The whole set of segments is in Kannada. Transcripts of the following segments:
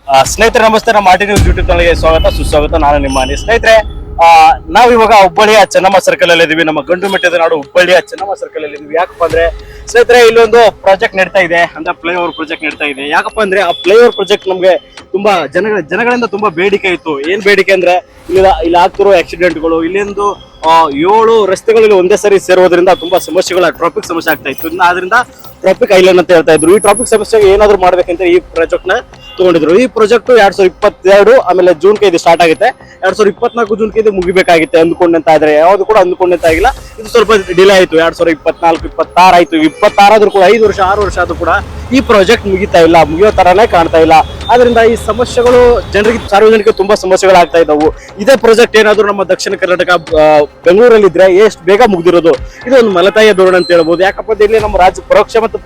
ಸ್ನೇಹಿತರೆ ನಮಸ್ತೆ. ನಮ್ಮ ಆರ್ಟಿ ನ್ಯೂಸ್ ಯೂಟ್ಯೂಬ್ ಚಾನಲ್ಗೆ ಸ್ವಾಗತ ಸುಸ್ವಾಗತ. ನಾನು ನಿಮ್ಮ ಅನಿ. ಸ್ನೇಹಿತರೆ, ನಾವು ಇವಾಗ ಹುಬ್ಬಳ್ಳಿಯ ಚೆನ್ನಮ್ಮ ಸರ್ಕಲ್ ಅಲ್ಲಿ ಇದೀವಿ. ನಮ್ಮ ಗಂಡು ಮೆಟ್ಟದ ನಾಡು ಹುಬ್ಬಳ್ಳಿಯ ಚೆನ್ನಮ್ಮ ಸರ್ಕಲ್ ಅಲ್ಲಿ ಇದೀವಿ. ಯಾಕಪ್ಪ ಅಂದ್ರೆ ಸ್ನೇಹಿತರೆ, ಇಲ್ಲೊಂದು ಪ್ರಾಜೆಕ್ಟ್ ನಡೀತಾ ಇದೆ, ಅಂದ್ರೆ ಫ್ಲೈಓವರ್ ಪ್ರಾಜೆಕ್ಟ್ ನಡೀತಾ ಇದೆ. ಯಾಕಪ್ಪ ಅಂದ್ರೆ ಆ ಫ್ಲೈಓವರ್ ಪ್ರಾಜೆಕ್ಟ್ ನಮ್ಗೆ ತುಂಬಾ ಜನಗಳಿಂದ ತುಂಬಾ ಬೇಡಿಕೆ ಇತ್ತು. ಏನ್ ಬೇಡಿಕೆ ಅಂದ್ರೆ ಇಲ್ಲಿ ಆಗ್ತಿರೋ ಆಕ್ಸಿಡೆಂಟ್ಗಳು, ಇಲ್ಲೊಂದು 7 ರಸ್ತೆಗಳಲ್ಲಿ ಒಂದೇ ಸರಿ ಸೇರೋದ್ರಿಂದ ತುಂಬಾ ಸಮಸ್ಯೆಗಳು, ಟ್ರಾಫಿಕ್ ಸಮಸ್ಯೆ ಆಗ್ತಾ ಇತ್ತು. ಆದ್ರಿಂದ ಟ್ರಾಫಿಕ್ ಐಲ್ಯಾಂಡ್ ಅಂತ ಹೇಳ್ತಾ ಇದ್ರು. ಈ ಟ್ರಾಫಿಕ್ ಸಮಸ್ಯೆಗೆ ಏನಾದ್ರು ಮಾಡ್ಬೇಕಂತ ಈ ಪ್ರಾಜೆಕ್ಟ್ ನ ತಗೊಂಡಿದ್ರು. ಈ ಪ್ರಾಜೆಕ್ಟ್ 2022 ಆಮೇಲೆ ಜೂನ್ ಇದು ಸ್ಟಾರ್ಟ್ ಆಗುತ್ತೆ. 2024 ಜೂನ್ ಇದು ಮುಗಿಬೇಕಾಗಿತ್ತೆ ಅಂದ್ಕೊಂಡಂತ ಆದ್ರೆ ಯಾವ್ದು ಕೂಡ ಅಂದ್ಕೊಂಡಂತ ಆಗಿಲ್ಲ. ಇದು ಸ್ವಲ್ಪ ಡಿಲೇ ಆಯ್ತು. 2024 26 ಆಯ್ತು. 26 ಆದ್ರೂ ಕೂಡ 5 ವರ್ಷ 6 ವರ್ಷ ಆದ್ರೂ ಕೂಡ ಈ ಪ್ರಾಜೆಕ್ಟ್ ಮುಗಿತಾ ಇಲ್ಲ, ಮುಗಿಯೋ ತರಾನೇ ಕಾಣ್ತಾ ಇಲ್ಲ. ಆದ್ರಿಂದ ಈ ಸಮಸ್ಯೆಗಳು ಜನರಿಗೆ, ಸಾರ್ವಜನಿಕರಿಗೆ ತುಂಬಾ ಸಮಸ್ಯೆಗಳಾಗ್ತಾ ಇದ್ದವು. ಇದೇ ಪ್ರಾಜೆಕ್ಟ್ ಏನಾದ್ರು ನಮ್ಮ ದಕ್ಷಿಣ ಕರ್ನಾಟಕ ಬೆಂಗಳೂರಲ್ಲಿ ಇದ್ರೆ ಎಷ್ಟು ಬೇಗ ಮುಗ್ದಿರೋದು. ಇದು ಒಂದು ಮಲತಾಯಿಯ ಧೋರಣೆ ಅಂತ ಹೇಳ್ಬೋದು. ಯಾಕಪ್ಪ ಅಂದ್ರೆ ಇಲ್ಲಿ ನಮ್ಮ ರಾಜ್ಯ ಪರೋಕ್ಷ ಮತ್ತು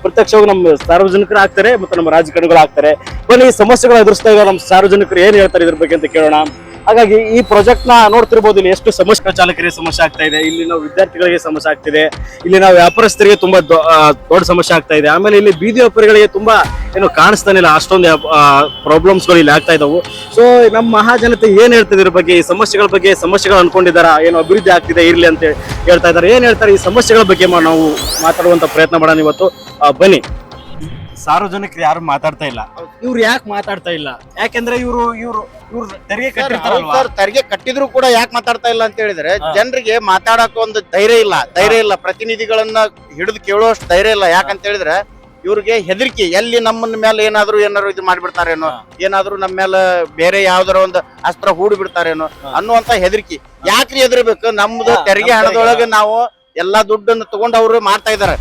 ಪ್ರತ್ಯಕ್ಷವಾಗಿ ನಮ್ಮ ಸಾರ್ವಜನಿಕರು ಆಗ್ತಾರೆ ಮತ್ತು ನಮ್ಮ ರಾಜಕಾರಣಿಗಳು ಆಗ್ತಾರೆ. ಬನ್ನಿ, ಈ ಸಮಸ್ಯೆಗಳು ಎದುರಿಸ್ತಾ ಇರೋ ನಮ್ಮ ಸಾರ್ವಜನಿಕರು ಏನ್ ಹೇಳ್ತಾರೆ ಇದ್ರ ಬಗ್ಗೆ ಅಂತ ಕೇಳೋಣ. ಹಾಗಾಗಿ ಈ ಪ್ರಾಜೆಕ್ಟ್ ನ ನೋಡ್ತಿರ್ಬೋದು, ಇಲ್ಲಿ ಎಷ್ಟು ಸಮಸ್ಯೆ, ಚಾಲಕರಿಗೆ ಸಮಸ್ಯೆ ಆಗ್ತಾ ಇದೆ, ಇಲ್ಲಿ ನಾವು ವಿದ್ಯಾರ್ಥಿಗಳಿಗೆ ಸಮಸ್ಯೆ ಆಗ್ತಿದೆ, ಇಲ್ಲಿ ನಾವು ವ್ಯಾಪಾರಸ್ಥರಿಗೆ ತುಂಬಾ ದೊಡ್ಡ ಸಮಸ್ಯೆ ಆಗ್ತಾ ಇದೆ. ಆಮೇಲೆ ಇಲ್ಲಿ ಬೀದಿ ವ್ಯಾಪಾರಿಗಳಿಗೆ ತುಂಬಾ ಏನು ಕಾಣಿಸ್ತಾನಿಲ್ಲ, ಅಷ್ಟೊಂದು ಪ್ರಾಬ್ಲಮ್ಸ್ಗಳು ಇಲ್ಲಿ ಆಗ್ತಾ ಇದಾವು. ಸೊ ನಮ್ಮ ಮಹಾಜನತೆ ಏನ್ ಹೇಳ್ತಿದೆ ಇದ್ರ ಬಗ್ಗೆ, ಈ ಸಮಸ್ಯೆಗಳ ಬಗ್ಗೆ, ಸಮಸ್ಯೆಗಳು ಅನ್ಕೊಂಡಿದಾರ, ಏನು ಅಭಿವೃದ್ಧಿ ಆಗ್ತಿದೆ ಇರ್ಲಿ ಅಂತ ಹೇಳ್ತಾ ಇದಾರೆ, ಏನ್ ಹೇಳ್ತಾರೆ ಈ ಸಮಸ್ಯೆಗಳ ಬಗ್ಗೆ ನಾವು ಮಾತಾಡುವಂತ ಪ್ರಯತ್ನ ಮಾಡೋಣ ಇವತ್ತು. ಬನ್ನಿ. ಸಾರ್ವಜನಿಕರು ಯಾರು ಮಾತಾಡ್ತಾ ಇಲ್ಲ. ಇವ್ರು ಯಾಕೆ ಮಾತಾಡ್ತಾ ಇಲ್ಲ? ಯಾಕೆಂದ್ರೆ ಇವ್ರು ತೆರಿಗೆ ಕಟ್ಟಿರ್ತಾರಲ್ವಾ. ತೆರಿಗೆ ಕಟ್ಟಿದ್ರು ಕೂಡ ಯಾಕೆ ಮಾತಾಡ್ತಾ ಇಲ್ಲ ಅಂತ ಹೇಳಿದ್ರೆ, ಜನರಿಗೆ ಮಾತಾಡಕ ಒಂದು ಧೈರ್ಯ ಇಲ್ಲ. ಪ್ರತಿನಿಧಿಗಳನ್ನ ಹಿಡಿದು ಕೇಳುವಷ್ಟು ಧೈರ್ಯ ಇಲ್ಲ. ಯಾಕಂತ ಹೇಳಿದ್ರೆ ಇವ್ರಿಗೆ ಹೆದರಿಕೆ, ಎಲ್ಲಿ ನಮ್ಮನ್ನ ಮೇಲೆ ಏನಾದ್ರು ಇದು ಮಾಡ್ಬಿಡ್ತಾರೇನೋ, ಏನಾದ್ರು ನಮ್ಮ ಮೇಲೆ ಬೇರೆ ಯಾವ್ದಾರ ಒಂದು ಅಸ್ತ್ರ ಹೂಡಿ ಬಿಡ್ತಾರೇನೋ ಅನ್ನುವಂತ ಹೆದರಿಕೆ. ಯಾಕ್ರಿ ಹೆದರ್ಬೇಕು? ನಮ್ದು ತೆರಿಗೆ ಹಣದೊಳಗೆ ನಾವು ಎಲ್ಲಾ ದುಡ್ಡನ್ನು ತಗೊಂಡು ಅವ್ರು ಮಾಡ್ತಾ ಇದಾರೆ.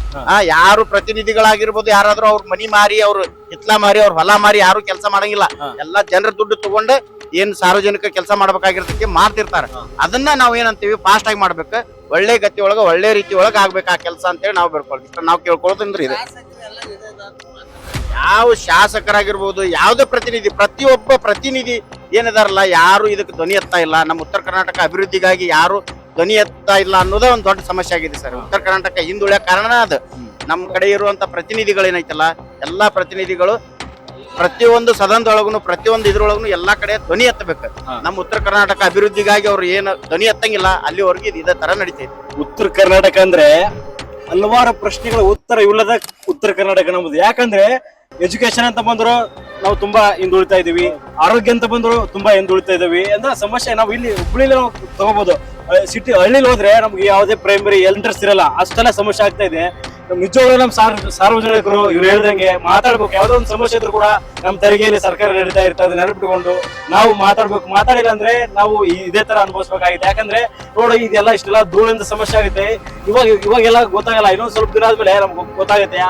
ಯಾರು ಪ್ರತಿನಿಧಿಗಳಾಗಿರ್ಬೋದು, ಯಾರಾದ್ರೂ ಅವ್ರ ಮನಿ ಮಾರಿ, ಅವ್ರು ಹಿತ್ಲಾ ಮಾರಿ, ಅವ್ರ ಹೊಲ ಮಾರಿ ಯಾರು ಕೆಲಸ ಮಾಡಂಗಿಲ್ಲ. ಎಲ್ಲಾ ಜನರ ದುಡ್ಡು ತಗೊಂಡು ಏನ್ ಸಾರ್ವಜನಿಕ ಕೆಲಸ ಮಾಡ್ಬೇಕಾಗಿರ್ತಕ್ಕೆ ಮಾಡ್ತಿರ್ತಾರೆ. ಅದನ್ನ ನಾವ್ ಏನಂತೀವಿ, ಫಾಸ್ಟ್ ಆಗಿ ಮಾಡ್ಬೇಕು, ಒಳ್ಳೆ ಗತಿ ಒಳಗ ಒಳ್ಳೆ ರೀತಿ ಒಳಗ ಆಗ್ಬೇಕು ಆ ಕೆಲಸ ಅಂತೇಳಿ ನಾವು ಬೇಡ್ಕೊಳ್ತೀವಿ. ನಾವು ಕೇಳ್ಕೊಳ್ಳೋದಂದ್ರೆ ಇದೆ. ಯಾವ ಶಾಸಕರಾಗಿರ್ಬೋದು, ಯಾವ್ದೇ ಪ್ರತಿನಿಧಿ, ಪ್ರತಿಯೊಬ್ಬ ಪ್ರತಿನಿಧಿ ಏನಿದಾರಲ್ಲ, ಯಾರು ಇದಕ್ಕೆ ಧ್ವನಿ ಎತ್ತಾ ಇಲ್ಲ. ನಮ್ಮ ಉತ್ತರ ಕರ್ನಾಟಕ ಅಭಿವೃದ್ಧಿಗಾಗಿ ಯಾರು ಧ್ವನಿ ಎತ್ತಾ ಇಲ್ಲ ಅನ್ನೋದೇ ಒಂದು ದೊಡ್ಡ ಸಮಸ್ಯೆ ಆಗಿದೆ ಸರ್. ಉತ್ತರ ಕರ್ನಾಟಕ ಹಿಂದುಳಿಯ ಕಾರಣ ಅದು. ನಮ್ಮ ಕಡೆ ಇರುವಂತ ಪ್ರತಿನಿಧಿಗಳೇನೈತಲ್ಲ, ಎಲ್ಲಾ ಪ್ರತಿನಿಧಿಗಳು ಪ್ರತಿಯೊಂದು ಸದನದೊಳಗೂ, ಪ್ರತಿಯೊಂದು ಇದ್ರೊಳಗೂ ಎಲ್ಲಾ ಕಡೆ ಧ್ವನಿ ಎತ್ತಬೇಕು. ನಮ್ಮ ಉತ್ತರ ಕರ್ನಾಟಕ ಅಭಿವೃದ್ಧಿಗಾಗಿ ಅವ್ರು ಏನು ಧ್ವನಿ ಎತ್ತಂಗಿಲ್ಲ, ಅಲ್ಲಿವರೆಗೂ ಇದೇ ತರ ನಡೀತೈತಿ. ಉತ್ತರ ಕರ್ನಾಟಕ ಅಂದ್ರೆ ಹಲವಾರು ಪ್ರಶ್ನೆಗಳ ಉತ್ತರ ಇಲ್ಲದ ಉತ್ತರ ಕರ್ನಾಟಕ ನಮ್ಮದು. ಯಾಕಂದ್ರೆ ಎಜುಕೇಶನ್ ಅಂತ ಬಂದ್ರು ನಾವು ತುಂಬಾ ಹಿಂದುಳಿತಾ ಇದೀವಿ, ಆರೋಗ್ಯ ಅಂತ ಬಂದ್ರು ತುಂಬಾ ಹಿಂದುಳಿತಾ ಇದೀವಿ. ಅಂದ್ರೆ ಸಮಸ್ಯೆ ನಾವು ಇಲ್ಲಿ ಹುಬ್ಬಳ್ಳಿಲಿ ನಾವು ತಗೋಬಹುದು. ಸಿಟಿ ಹಳ್ಳಿಲಿ ಹೋದ್ರೆ ನಮ್ಗೆ ಯಾವುದೇ ಪ್ರೈಮರಿ ಇಂಟ್ರೆಸ್ಟ್ ಇರಲ್ಲ, ಅಷ್ಟೆಲ್ಲ ಸಮಸ್ಯೆ ಆಗ್ತಾ ಇದೆ. ನಿಜವಾಗ್ಲೂ ನಮ್ಮ ಸಾರ್ವಜನಿಕರು ಇವ್ರು ಹೇಳ್ದಂಗೆ ಮಾತಾಡ್ಬೇಕು. ಯಾವ್ದೋ ಒಂದು ಸಮಸ್ಯೆ ಇದ್ರು ಕೂಡ ನಮ್ಮ ತೆರಿಗೆಯಲ್ಲಿ ಸರ್ಕಾರ ನಡೀತಾ ಇರ್ತದೆ, ನೆನಪಿಟ್ಕೊಂಡು ನಾವು ಮಾತಾಡ್ಬೇಕು. ಮಾತಾಡಿಲ್ಲ ಅಂದ್ರೆ ನಾವು ಇದೇ ತರ ಅನುಭವಿಸ್ಬೇಕಾಗಿದೆ. ಯಾಕಂದ್ರೆ ನೋಡಿ, ಇದೆಲ್ಲ ಇಷ್ಟೆಲ್ಲ ಧೂಳಿಂದ ಸಮಸ್ಯೆ ಆಗುತ್ತೆ. ಇವಾಗೆಲ್ಲ ಗೊತ್ತಾಗಲ್ಲ, ಇನ್ನೊಂದ್ ಸ್ವಲ್ಪ ದಿನ ಆದ್ಮೇಲೆ ನಮ್ಗೆ ಗೊತ್ತಾಗುತ್ತೆ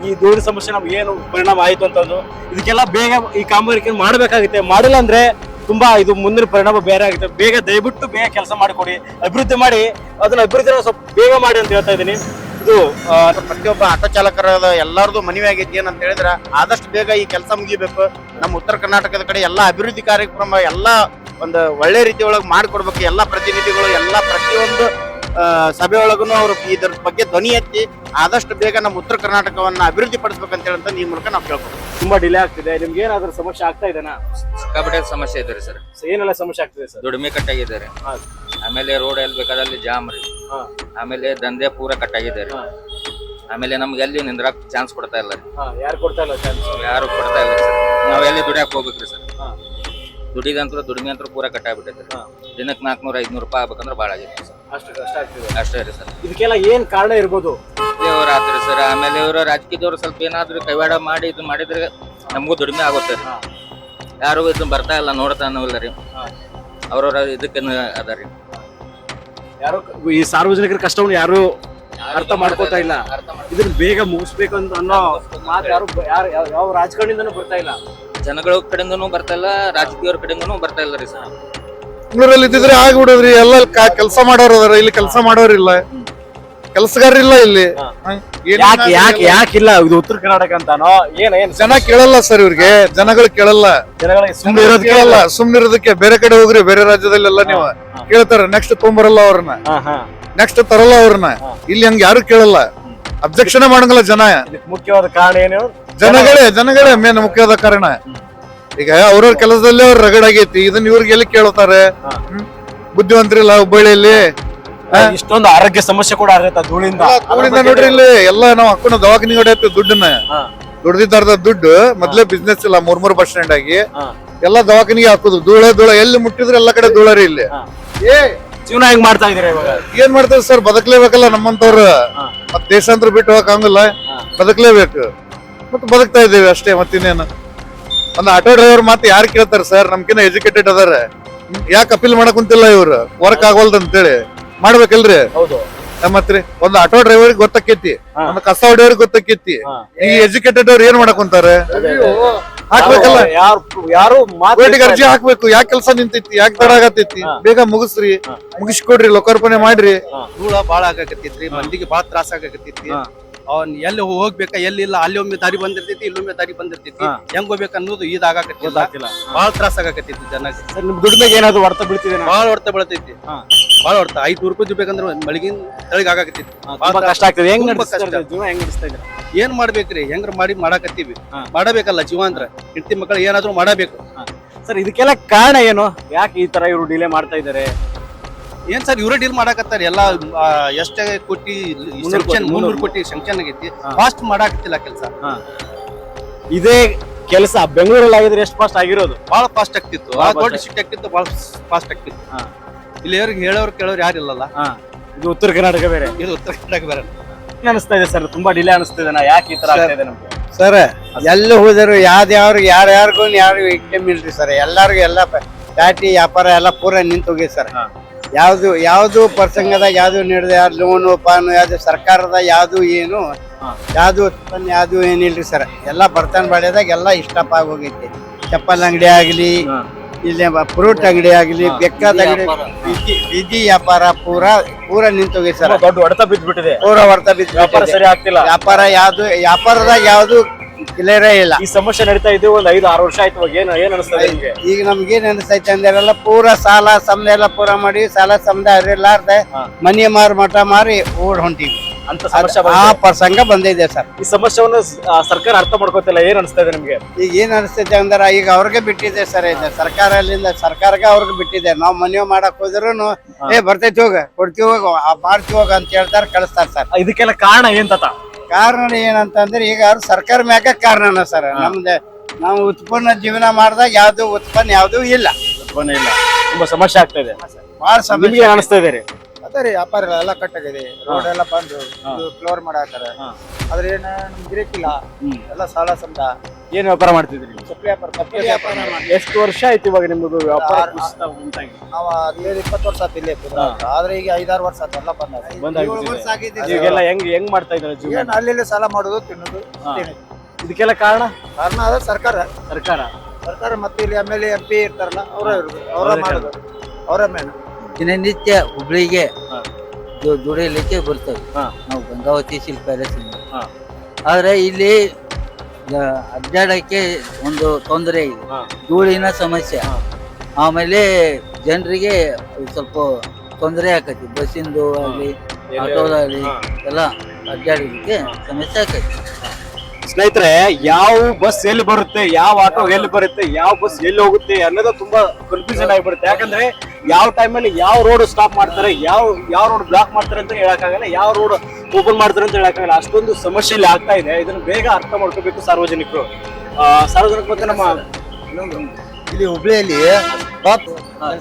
ಈ ಧೂಳಿನ ಸಮಸ್ಯೆ ನಮ್ಗೆ ಏನು ಪರಿಣಾಮ ಆಯ್ತು ಅಂತಂದು. ಇದಕ್ಕೆಲ್ಲ ಬೇಗ ಈ ಕಾಮಗಾರಿ ಮಾಡ್ಬೇಕಾಗುತ್ತೆ. ಮಾಡಿಲ್ಲ ಅಂದ್ರೆ ತುಂಬಾ ಇದು ಮುಂದಿನ ಪರಿಣಾಮ ಬೇರೆ ಆಗುತ್ತೆ. ದಯವಿಟ್ಟು ಬೇಗ ಕೆಲಸ ಮಾಡಿಕೊಡಿ, ಅಭಿವೃದ್ಧಿ ಮಾಡಿ, ಅದನ್ನ ಅಭಿವೃದ್ಧಿ ಸ್ವಲ್ಪ ಬೇಗ ಮಾಡಿ ಅಂತ ಹೇಳ್ತಾ ಇದ್ದೀನಿ. ಇದು ಪ್ರತಿಯೊಬ್ಬ ಆಟೋ ಚಾಲಕರ ಎಲ್ಲಾರ್ದು ಮನವಿ ಆಗೈತಿ. ಏನಂತ ಹೇಳಿದ್ರೆ ಆದಷ್ಟು ಬೇಗ ಈ ಕೆಲಸ ಮುಗಿಬೇಕು. ನಮ್ಮ ಉತ್ತರ ಕರ್ನಾಟಕದ ಕಡೆ ಎಲ್ಲಾ ಅಭಿವೃದ್ಧಿ ಕಾರ್ಯಕ್ರಮ ಎಲ್ಲಾ ಒಂದು ಒಳ್ಳೆ ರೀತಿ ಒಳಗೆ ಮಾಡಿಕೊಡ್ಬೇಕು. ಎಲ್ಲಾ ಪ್ರತಿನಿಧಿಗಳು ಎಲ್ಲಾ ಪ್ರತಿಯೊಂದು ಸಭೆ ಒಳಗೂ ಅವ್ರು ಇದ್ರ ಬಗ್ಗೆ ಧ್ವನಿ ಎತ್ತಿ ಆದಷ್ಟು ಬೇಗ ನಮ್ಮ ಉತ್ತರ ಕರ್ನಾಟಕವನ್ನ ಅಭಿವೃದ್ಧಿ ಪಡಿಸ್ಬೇಕಂತ ಹೇಳಂತ ಈ ಮೂಲಕ ನಾವು ಕೇಳ್ಕೊತೀವಿ. ತುಂಬಾ ಡಿಲೇ ಆಗ್ತಿದೆ. ನಿಮ್ಗೆ ಏನಾದ್ರೂ ಸಮಸ್ಯೆ ಆಗ್ತಾ ಇದೆನಾ? ಸಿಕ್ಕಾಪಟ್ಟೆ ಸಮಸ್ಯೆ ಇದೆ ಸರ್. ಏನೆಲ್ಲ ಸಮಸ್ಯೆ ಆಗ್ತಿದೆ ಸರ್? ದುಡಿಮೆ ಕಟ್ಟಾಗಿದ್ದಾರೆ, ಆಮೇಲೆ ರೋಡ್ ಎಲ್ಲಿ ಬೇಕಾದಲ್ಲಿ ಜಾಮ್ ರೀ, ಆಮೇಲೆ ದಂಧೆ ಪೂರ ಕಟ್ಟಾಗಿದ್ದಾರೆ, ಆಮೇಲೆ ನಮ್ಗೆ ಎಲ್ಲಿ ನಿಂದ್ರಾಕ್ ಚಾನ್ಸ್ ಕೊಡ್ತಾ ಇಲ್ಲ ರೀ. ಯಾರು ಕೊಡ್ತಾ ಇಲ್ಲ ಚಾನ್ಸ್? ಯಾರು ಕೊಡ್ತಾ ಇಲ್ಲ ಸರ್. ನಾವ್ ಎಲ್ಲಿ ದುಡಿಯಾಕ್ ಹೋಗ್ಬೇಕ್ರಿ ಸರ್. ದುಡಿದಂತ್ರ ದುಡಿಮೆ ಅಂತ ಪೂರ ಕಟ್ಟಾಗ್ಬಿಟ್ಟೈತೆ. ದಿನಕ್ಕೆ 400-500 ರೂಪಾಯಿ ಆಗ್ಬೇಕಂದ್ರೆ ಭಾಳ ಆಗೈತೆ ಸರ್. ಅಷ್ಟು ಕಷ್ಟ ಆಗ್ತಿದೆ. ಅಷ್ಟೇ ರೀ ಸರ್. ಇದಕ್ಕೆಲ್ಲ ಏನ್ ಕಾರಣ ಇರ್ಬೋದು? ದೇವ್ರ ಆತ್ರಿ ಸರ್. ಆಮೇಲೆ ಇವರು ರಾಜಕೀಯದವ್ರು ಸ್ವಲ್ಪ ಏನಾದ್ರು ಕೈವಾಡ ಮಾಡಿ ಇದು ಮಾಡಿದ್ರೆ ನಮಗೂ ದುಡಿಮೆ ಆಗುತ್ತೆ ರೀ. ಯಾರು ಇದು ಬರ್ತಾ ಇಲ್ಲ, ನೋಡ್ತಾನೂ ಇಲ್ಲ ರೀ. ಅವ್ರವ್ರ ಇದಕ್ಕೆ ಅದಾರಿ. ಯಾರು ಈ ಸಾರ್ವಜನಿಕರ ಕಷ್ಟವನ್ನು ಯಾರು ಅರ್ಥ ಮಾಡ್ಕೋತಾ ಇಲ್ಲ. ಇದನ್ನ ಬೇಗ ಮುಗಿಸ್ಬೇಕು ಅಂತ ಅನ್ನೋ ಮಾತು ಯಾವ ರಾಜಕಾರಣಿಯಿಂದನೂ ಬರ್ತಾ ಇಲ್ಲ. ಜನಗಳ ಕಡೆಯಿಂದನೂ ಬರ್ತಾ ಇಲ್ಲ, ರಾಜಕೀಯವ್ರ ಕಡೆಯಿಂದನೂ ಬರ್ತಾ ಇಲ್ಲ ರೀ ಸರ್. ಬೆಂಗಳೂರಲ್ಲಿ ಇದ್ದಿದ್ರೆ ಆಗ್ಬಿಡೋದ್ರಿ. ಎಲ್ಲ ಕೆಲಸ ಮಾಡೋರು ಅದಾರ, ಇಲ್ಲಿ ಕೆಲಸ ಮಾಡೋರಿಲ್ಲ, ಕೆಲಸಗಾರಿಲ್ಲ ಇಲ್ಲಿ. ಯಾಕಿಲ್ಲ? ಇದು ಉತ್ತರ ಕರ್ನಾಟಕ ಅಂತಾನೋ ಏನ್ ಜನ ಕೇಳಲ್ಲ ಸರ್. ಇವ್ರಿಗೆ ಜನಗಳು ಕೇಳಲ್ಲ, ಸುಮ್ಮನೆ ಇರೋದು ಕೇಳಲ್ಲ. ಸುಮ್ನಿರೋದಕ್ಕೆ ಬೇರೆ ಕಡೆ ಹೋಗ್ರಿ, ಬೇರೆ ರಾಜ್ಯದಲ್ಲೆಲ್ಲ ನೀವು ಕೇಳ್ತಾರ. ನೆಕ್ಸ್ಟ್ ತೊಂಬರಲ್ಲ ಅವ್ರನ್ನ, ನೆಕ್ಸ್ಟ್ ತರಲ್ಲ ಅವ್ರನ್ನ. ಇಲ್ಲಿ ಹಂಗ ಯಾರು ಕೇಳಲ್ಲ, ಅಬ್ಜೆಕ್ಷನ್ ಮಾಡಂಗಿಲ್ಲ ಜನ. ಮುಖ್ಯವಾದ ಕಾರಣ ಏನು? ಜನಗಳೇ ಮೇನ್ ಮುಖ್ಯವಾದ ಕಾರಣ. ಈಗ ಅವ್ರವ್ರ ಕೆಲಸದಲ್ಲೇ ಅವ್ರ ರಗಡ್ ಆಗೈತಿ, ಇದನ್ನ ಇವ್ರಿಗೆ ಎಲ್ಲಿ ಕೇಳ್ತಾರೆ? ಬುದ್ಧಿವಂತರಿಲ್ಲ ಹುಬ್ಬಳ್ಳಿಯಲ್ಲಿ. ಇಷ್ಟೊಂದು ಆರೋಗ್ಯ ಸಮಸ್ಯೆ ಕೂಡ ಆಗತ್ತ ಧೂಳಿಂದ. ಧೂಳಿಂದ ನೋಡ್ರಿ ಇಲ್ಲಿ ಎಲ್ಲಾ ನಾವು ಹಾಕೊಂಡು ದವಾಖಾನಿಗೆ ಹೊಡೆಯತ್ತೀವಿ ದುಡ್ಡನ್ನ. ದುಡ್ದಿದ್ದಾರದ ದುಡ್ಡು ಮೊದ್ಲೇ ಬಿಸ್ನೆಸ್ ಇಲ್ಲ, ಮೂರ್ ಬಸ್ ಸ್ಟ್ಯಾಂಡ್ ಆಗಿ ಎಲ್ಲಾ ದವಾಖಾನಿಗೆ ಹಾಕುದು. ಧೂಳ ಎಲ್ಲಿ ಮುಟ್ಟಿದ್ರೆ ಎಲ್ಲಾ ಕಡೆ ಧೂಳರಿ ಇಲ್ಲಿ. ಜೀವನ ಹೆಂಗ್ ಮಾಡ್ತಾ ಇದೀರ ಇವಾಗ? ಏನ್ ಮಾಡ್ತಾರೆ ಸರ್, ಬದುಕ್ಲೇಬೇಕಲ್ಲ ನಮ್ಮಂತವ್ರು. ಮತ್ ದೇಶಾಂತರ ಬಿಟ್ಟು ಹೋಗಕ್ ಆಗಂಗಿಲ್ಲ, ಬದುಕ್ಲೇಬೇಕು. ಮತ್ತೆ ಬದುಕ್ತಾ ಇದ್ದೇವೆ ಅಷ್ಟೇ, ಮತ್ತಿನ್ನೇನು. ಒಂದು ಆಟೋ ಡ್ರೈವರ್ ಮಾತು ಯಾರು ಕೇಳ್ತಾರೆ ಸರ್? ನಮ್ಕಿನ್ನ ಎಜುಕೇಟೆಡ್ ಅದಾರ, ಯಾಕೆ ಅಪೀಲ್ ಮಾಡಕ್ ಕುಂತಿಲ್ಲ ಇವ್ರು? ವರ್ಕ್ ಆಗವಲ್ದು ಅಂತೇಳಿ ಮಾಡ್ಬೇಕಲ್ರಿ? ಹೌದು. ಮತ್ರಿ ಒಂದು ಆಟೋ ಡ್ರೈವರ್ ಗೊತ್ತಕ್ಕೈತಿ, ಒಂದು ಕಸ ಹೊಡೆಯವ್ರಿಗೆ ಗೊತ್ತಕ್ಕೈತಿ. ಈ ಎಜುಕೇಟೆಡ್ ಅವ್ರು ಏನ್ ಮಾಡಕ್ ಕುಂತಾರೆ? ಹಾಕ್ಬೇಕಲ್ಲ, ಯಾರು ವೇಟಿಗೆ ಅರ್ಜಿ ಹಾಕ್ಬೇಕು. ಯಾಕೆ ಕೆಲಸ ನಿಂತೈತಿ, ಯಾಕೆ ತಡ ಆಗತೈತಿ? ಬೇಗ ಮುಗಿಸ್ರಿ, ಮುಗಿಸ್ಕೊಡ್ರಿ, ಲೋಕಾರ್ಪಣೆ ಮಾಡ್ರಿ. ಧೂಳ ಬಾಳ ಆಗಾಕತ್ತೈತ್ರಿ, ಮಂದಿಗೆ ಬಾಳ ತ್ರಾಸ ಆಗಾಕತ್ತೈತಿ. ಅವ್ನ್ ಎಲ್ಲಿ ಹೋಗ್ಬೇಕ ಎಲ್ಲಿ ಇಲ್ಲ, ಅಲ್ಲಿ ಒಮ್ಮೆ ದಾರಿ ಬಂದಿರ್ತೈತಿ, ಇಲ್ಲೊಮ್ಮೆ ದಾರಿ ಬಂದಿರ್ತೈತಿ. ಹೆಂಗ್ ಹೋಗ್ಬೇಕ ಅನ್ನೋದು ಇದಾಗಕತ್ತಿಲ್ಲ, ಬಾಳ ತ್ರಾಸ ಆಗಾಕತ್ತೈತಿ ಜನಕ್ಕೆ. ನಿಮ್ ದುಡಿಮೆಗೆ ಏನಾದ್ರು ಹೊಡ್ತ ಬೀಳ್ತಿದೆ? ಬಾಳ ಹೊಡ್ತ ಬೀಳ್ತೈತಿ, ಬಾಳ ಹೊಡ್ತ. 500 ರೂಪಾಯಿ ದುಡ್ಬೇಕಂದ್ರ ಮಳಿಗಿನ ತಳಿಗ್ ಆಗಾಕತ್ತೈತಿ, ಕಷ್ಟ ಆಗ್ತದೆ. ಹೆಂಗ್ ಕಷ್ಟ. ಜೀವನ ಹೆಂಗ್ ನಡೆಸ್ತಾ ಇದ್ದೀರಾ? ಏನ್ ಮಾಡ್ಬೇಕ್ರಿ? ಹೆಂಗ್ರ ಮಾಡಿ ಮಾಡಾಕತ್ತೀವಿ, ಮಾಡಬೇಕಲ್ಲ ಜೀವ ಅಂದ್ರ. ಹೆಂಡತಿ ಮಕ್ಕಳು ಏನಾದ್ರು ಮಾಡಬೇಕು. ಸರ್ ಇದಕ್ಕೆಲ್ಲ ಕಾರಣ ಏನು? ಯಾಕೆ ಈ ತರ ಇವರು ಡಿಲೇ ಮಾಡ್ತಾ ಇದಾರೆ? ಏನ್ ಸರ್, ಇವರೇ ಡೀಲ್ ಮಾಡಾಕತ್ತಾರ ಎಲ್ಲ. ಎಷ್ಟೇ ಕೋಟಿ 300 ಕೋಟಿ ಸಂಕ್ಷನ್ ಆಗೈತಿ, ಫಾಸ್ಟ್ ಮಾಡಾಕತ್ತಿಲ್ಲ ಕೆಲಸ. ಇದೇ ಕೆಲಸ ಬೆಂಗಳೂರಲ್ಲಿ ಆಗಿದ್ರೆ ಎಷ್ಟು ಫಾಸ್ಟ್ ಆಗಿರೋದು? ಬಹಳ ಫಾಸ್ಟ್ ಆಗ್ತಿತ್ತು, ಬಹಳ ದೊಡ್ಡ ಸಿಟಿ ಆಗ್ತಿತ್ತು, ಬಹಳ ಫಾಸ್ಟ್ ಆಗ್ತಿತ್ತು. ಇಲ್ಲಿ ಹೇಳೋರು ಕೇಳೋರು ಯಾರು ಇಲ್ಲಲ್ಲ. ಇದು ಉತ್ತರ ಕರ್ನಾಟಕ ಬೇರೆ, ಇದು ಉತ್ತರ ಕರ್ನಾಟಕ ಬೇರೆ. ಅನಿಸ್ತಾ ಇದೆ ಸರ್, ತುಂಬಾ ಡಿಲೇ ಅನಿಸ್ತಿದೆ. ಯಾಕೆ ಈ ತರ ಆಗ್ತಾ ಇದೆ ನಮ್ಗೆ? ಸರ್ ಎಲ್ಲ ಹೋದರು ಯಾವ್ಯಾವ್ರಿಗೆ ಯಾರ್ಯಾರಿಗೂ ಯಾರು ವಿಕ್ಟಿಮ್ ಇಲ್ರಿ ಸರ್. ಎಲ್ಲಾರ್ಗು ಎಲ್ಲ ಪ್ಯಾಟಿ ವ್ಯಾಪಾರ ಎಲ್ಲ ಪೂರ ನಿಂತು ಹೋಗಿ ಸರ್. ಯಾವ್ದು ಪ್ರಸಂಗದಾಗ ಯಾವ್ದು ನಡೆದ ಲೋನು ಪಾನು ಯಾವ್ದು ಸರ್ಕಾರದ ಯಾವ್ದು ಏನು ಯಾವ್ದು ಉತ್ಪನ್ನ ಯಾವ್ದು ಏನಿಲ್ರಿ ಸರ್. ಎಲ್ಲ ಬರ್ತಾನ ಬಾಡ್ಯದಾಗ ಎಲ್ಲ ಇಷ್ಟಪ್ಪ ಆಗಿ ಹೋಗೈತಿ. ಚಪ್ಪಲ್ ಅಂಗಡಿ ಆಗ್ಲಿ, ಇಲ್ಲಿ ಫ್ರೂಟ್ ಅಂಗಡಿ ಆಗ್ಲಿ, ಬೆಕ್ಕದ ಅಂಗಡಿ, ಬೀದಿ ವ್ಯಾಪಾರ ಪೂರ ನಿಂತು ಹೋಗಿ ಸರ್. ದೊಡ್ಡ ಹೊಡೆತ ಬಿದ್ದ್ಬಿಟ್ಟಿದೆ, ಪೂರ ಹೊಡೆತ ಬಿದ್ದು ವ್ಯಾಪಾರ ಸರಿ ಆಗ್ತಿಲ್ಲ. ವ್ಯಾಪಾರದಾಗ ಯಾವ್ದು ಕ್ಲಿಯರೇ ಇಲ್ಲ. ಈ ಸಮಸ್ಯೆ ನಡೀತಾ ಇದ್ದು ಒಂದು 5-6 ವರ್ಷ ಆಯ್ತು. ಏನ್ ಅನಿಸ್ತದೆ ನಿಮ್ಗೆ? ಈಗ ನಮ್ಗೇನ್ ಅನಿಸ್ತೈತೆ ಅಂದ್ರೆಲ್ಲ ಪೂರ ಸಾಲ ಸಮದ ಎಲ್ಲ ಪೂರ ಮಾಡಿ ಸಾಲ ಸಮದ ಅರಿಲಾರ್ದೆ ಮನಿ ಮಠ ಮಾರಿ ಓಡ್ ಹೊಂಟಿವಿ ಅಂತ ಸಮಸ್ಯೆ ಆ ಪ್ರಸಂಗ ಬಂದಿದೆ ಸರ್. ಈ ಸಮಸ್ಯೆವನ್ನು ಸರ್ಕಾರ ಅರ್ಥ ಮಾಡ್ಕೋತಿಲ್ಲ. ಏನ್ ಅನಿಸ್ತಾ ಇದೆ ನಿಮ್ಗೆ? ಈಗ ಏನ್ ಅನಿಸ್ತೈತೆ ಅಂದ್ರೆ ಈಗ ಅವ್ರಿಗೆ ಬಿಟ್ಟಿದೆ ಸರ್. ಇದು ಸರ್ಕಾರಕ್ಕೆ ಅವ್ರಿಗೆ ಬಿಟ್ಟಿದೆ. ನಾವ್ ಮನೆ ಮಾಡಕ್ ಹೋದ್ರು ಬರ್ತೈತಿ ಹೋಗ, ಕೊಡ್ತೀವಿ ಹೋಗ, ಮಾಡ್ತೀವಿ ಹೋಗ ಅಂತ ಹೇಳ್ತಾರ, ಕಳಿಸ್ತಾರ ಸರ್. ಇದಕ್ಕೆಲ್ಲ ಕಾರಣ ಏನ್ ತಾತ? ಕಾರಣ ಏನಂತಂದ್ರೆ ಈಗ ಅವ್ರು ಸರ್ಕಾರ ಮ್ಯಾಗ ಕಾರಣನ ಸರ್. ನಮ್ದು ನಾವು ಉತ್ಪನ್ನ ಜೀವನ ಮಾಡಿದಾಗ ಯಾವ್ದು ಉತ್ಪನ್ನ ಯಾವ್ದು ಇಲ್ಲ, ಇಲ್ಲ. ತುಂಬಾ ಸಮಸ್ಯೆ ಆಗ್ತಾ ಇದೆ. ಬಾಳ ನಿಮ್ಗೆ ಏನ್ ಅನಿಸ್ತಾ ಇದೆ ರೀ? ಅದೇ ರೀ, ವ್ಯಾಪಾರ ಎಲ್ಲ ಕಟ್ಟಾಗಿದೆ, ರೋಡ್ ಎಲ್ಲ ಬಂದು ಫ್ಲೋರ್ ಮಾಡಾತಾರ. ಆದ್ರೆ ಏನ ನಮ್ಗೆ ಗಿರಾಕಿಲ್ಲ, ಎಲ್ಲ ಸಾಲ ಸಮದ. ಏನ್ ವ್ಯಾಪಾರ ಮಾಡ್ತಿದ್ರಿ? ಚಪ್ಪಲಿ ವ್ಯಾಪಾರ. ಎಷ್ಟು ವರ್ಷ ಆಯ್ತು ಇವಾಗ ನಿಮ್ಮದು ವ್ಯಾಪಾರ ಉಂಟಾಗಿ? ನಾವು 20 ವರ್ಷ ಆತ ಇಲ್ಲೇ ಆದ್ರೆ ಈಗ 5-6 ವರ್ಷ ಆತ ಎಲ್ಲ ಬಂದ. ಈಗೆಲ್ಲ ಹೆಂಗ್ ಮಾಡ್ತಾ ಇದಾರೆ ಜೀವನ? ಅಲ್ಲಿ ಸಾಲ ಮಾಡೋದು ತಿನ್ನೋದು. ಇದಕ್ಕೆಲ್ಲ ಕಾರಣ ಅದ ಸರ್ಕಾರ ಮತ್ತೆ ಇಲ್ಲಿ ಆಮೇಲೆ MP ಇರ್ತಾರಲ್ಲ ಅವರ ಮಾಡೋದು, ಅವರ ಮೇಲೆ. ದಿನನಿತ್ಯ ಹುಬ್ಳಿಗೆ ದುಡಿಯಲಿಕ್ಕೆ ಬರ್ತೇವೆ ನಾವು ಗಂಗಾವತಿ ಸಿಲ್ಕ್ ಪ್ಯಾಲೇಸ್. ಆದ್ರೆ ಇಲ್ಲಿ ಅಡ್ಡಾಡಕ್ಕೆ ಒಂದು ತೊಂದರೆ ಇದೆ, ಧೂಳಿನ ಸಮಸ್ಯೆ. ಆಮೇಲೆ ಜನರಿಗೆ ಸ್ವಲ್ಪ ತೊಂದರೆ ಆಕತಿ, ಬಸ್ಸಿಂದು ಆಗಲಿ ಆಟೋದಾಗಲಿ ಎಲ್ಲ ಅಡ್ಡಾಡಲಿಕ್ಕೆ ಸಮಸ್ಯೆ ಆಕತಿ. ಸ್ನೇಹಿತರೆ, ಯಾವ ಬಸ್ ಎಲ್ಲಿ ಬರುತ್ತೆ, ಯಾವ ಆಟೋ ಎಲ್ಲಿ ಬರುತ್ತೆ, ಯಾವ ಬಸ್ ಎಲ್ಲಿ ಹೋಗುತ್ತೆ ಅನ್ನೋದು ತುಂಬಾ ಕನ್ಫ್ಯೂಷನ್ ಆಗಿಬಿಡುತ್ತೆ. ಯಾಕಂದ್ರೆ ಯಾವ ಟೈಮಲ್ಲಿ ಯಾವ ರೋಡ್ ಸ್ಟಾಪ್ ಮಾಡ್ತಾರೆ, ಯಾವ ರೋಡ್ ಬ್ಲಾಕ್ ಮಾಡ್ತಾರೆ ಅಂತ ಹೇಳಕ್ಕಾಗಲ್ಲ, ಯಾವ ರೋಡ್ ಓಪನ್ ಮಾಡ್ತಾರೆ ಅಂತ ಹೇಳಕ್ಕಾಗಲ್ಲ. ಅಷ್ಟೊಂದು ಸಮಸ್ಯೆ ಇಲ್ಲಿ ಆಗ್ತಾ ಇದೆ. ಇದನ್ನ ಬೇಗ ಅರ್ಥ ಮಾಡ್ಕೋಬೇಕು ಸಾರ್ವಜನಿಕರು. ಮತ್ತೆ ನಮ್ಮ ಇಲ್ಲಿ ಹುಬ್ಳಿಯಲ್ಲಿ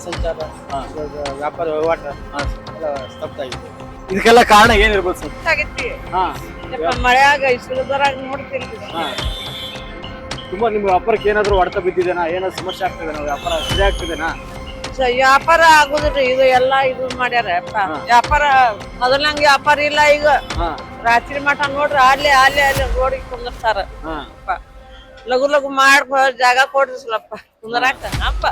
ಸಂಚಾರ, ವ್ಯಾಪಾರ ವಹಿವಾಟ ಸ್ತಬ್ಧ ಆಗಿದೆ. ಇದಕ್ಕೆಲ್ಲ ಕಾರಣ ಏನಿರ್ಬೋದು ಸರ್? ಮಳೆಯಾಗ ಇಸ್ರದಾಗ ನೋಡ್ತಿಲ್ರಿ. ತುಂಬಾ ನಿಮ್ ವ್ಯಾಪಾರಕ್ಕೆ ಏನಾದ್ರು ಹೊಡೆತ ಬಿದ್ದಿದೇನಾ? ಏನಾದ್ರು ಸಮಸ್ಯೆ ಆಗ್ತದೆ? ವ್ಯಾಪಾರ ಸರಿ ಆಗ್ತಿದೇನಾ? ವ್ಯಾಪಾರ ಆಗುದ್ರಿ. ಇದು ಎಲ್ಲಾ ಇದು ಮಾಡ್ಯಾರ. ವ್ಯಾಪಾರ ಮೊದಲಂಗ ವ್ಯಾಪಾರ ಇಲ್ಲ. ಈಗ ರಾತ್ರಿ ಮಠ ನೋಡ್ರಿ, ಅಲ್ಲಿ ರೋಡಿಗೆ ಕುಂದರ್ತಾರ. ಲಘು ಮಾಡ್ಕೊ, ಜಾಗ ಕೊಡ್ರಿ ಸ್ವಲ್ಪ ಕುಂದರಾಕ. ಅಪ್ಪ